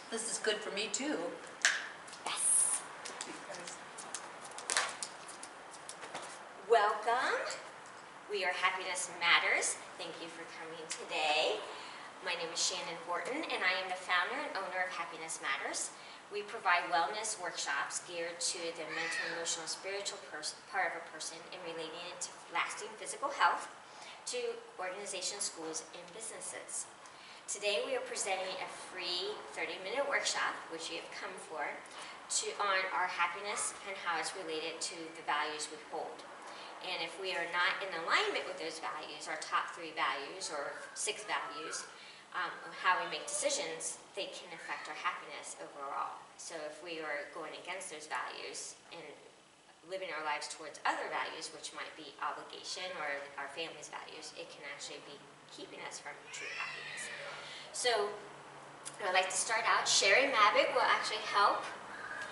This is good for me too. Yes. Welcome. We are Happiness Matters. Thank you for coming today. My name is Shannon Horton, and I am the founder and owner of Happiness Matters. We provide wellness workshops geared to the mental, emotional, spiritual part of a person and relating it to lasting physical health to organizations, schools, and businesses. Today we are presenting a free 30-minute workshop, which you have come for, on our happiness and how it's related to the values we hold. And if we are not in alignment with those values, our top 3 values or 6 values, how we make decisions, they can affect our happiness overall. So if we are going against those values and living our lives towards other values, which might be obligation or our family's values, it can actually be keeping us from true happiness. So I'd like to start out. Sherry Mabbitt will actually help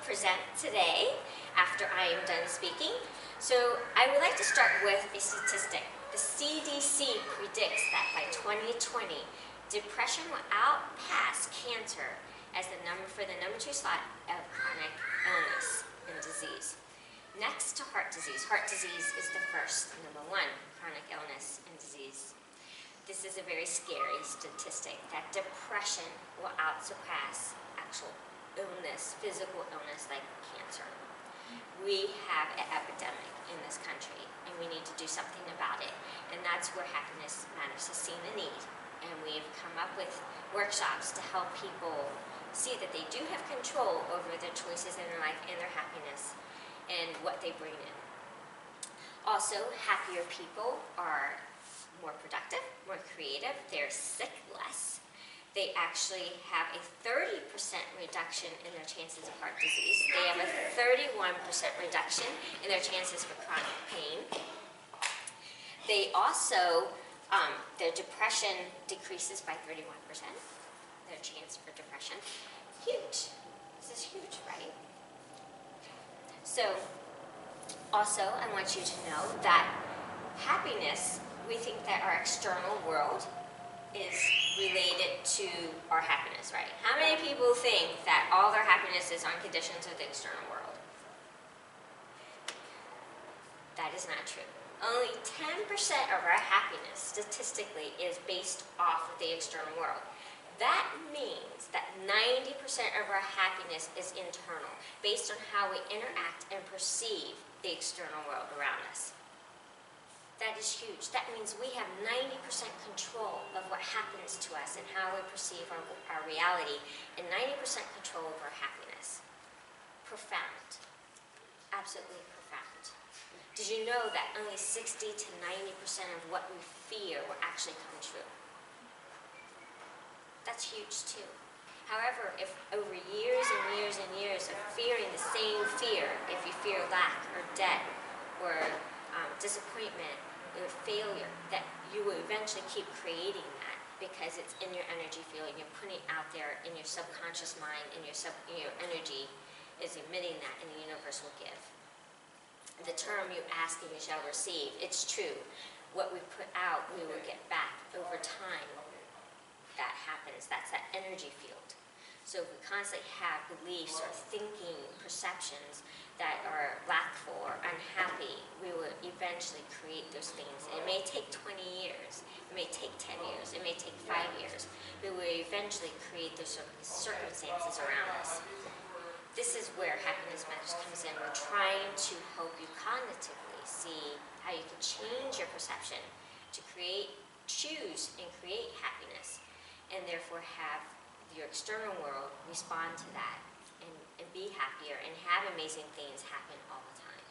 present today after I am done speaking. So I would like to start with a statistic. The CDC predicts that by 2020, depression will outpass cancer as the number 2 slot of chronic illness and disease. Next to heart disease. Heart disease is the first, number 1, chronic illness and disease. This is a very scary statistic that depression will outsurpass actual illness, physical illness like cancer. We have an epidemic in this country, and we need to do something about it. And that's where Happiness Matters has seen the need. And we've come up with workshops to help people see that they do have control over their choices in their life and their happiness and what they bring in. Also, happier people are more productive, more creative, they're sick less. They actually have a 30% reduction in their chances of heart disease. They have a 31% reduction in their chances for chronic pain. They also, their depression decreases by 31%, their chance for depression. Huge. This is huge, right? So, also, I want you to know that happiness, we think that our external world is related to our happiness, right? How many people think that all their happiness is on conditions of the external world? That is not true. Only 10% of our happiness, statistically, is based off of the external world. That means that 90% of our happiness is internal, based on how we interact and perceive the external world around us. That is huge. That means we have 90% control of what happens to us and how we perceive our reality, and 90% control of our happiness. Profound. Absolutely profound. Did you know that only 60 to 90% of what we fear will actually come true? That's huge too. However, if over years and years and years of fearing the same fear, if you fear lack or debt or disappointment or failure, that you will eventually keep creating that because it's in your energy field and you're putting it out there in your subconscious mind, and your energy is emitting that, and the universe will give. The term "you ask and you shall receive," it's true. What we put out, we will get back over time. That happens. That's that energy field. So if we constantly have beliefs or thinking, perceptions that are lackful or unhappy, we will eventually create those things. It may take 20 years, it may take 10 years, it may take 5 years, but we will eventually create those circumstances around us. This is where Happiness Matters comes in. We're trying to help you cognitively see how you can change your perception to choose and create happiness, and therefore have your external world respond to that and be happier and have amazing things happen all the time.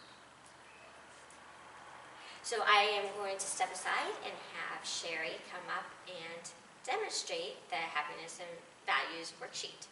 So I am going to step aside and have Sherry come up and demonstrate the Happiness and Values worksheet.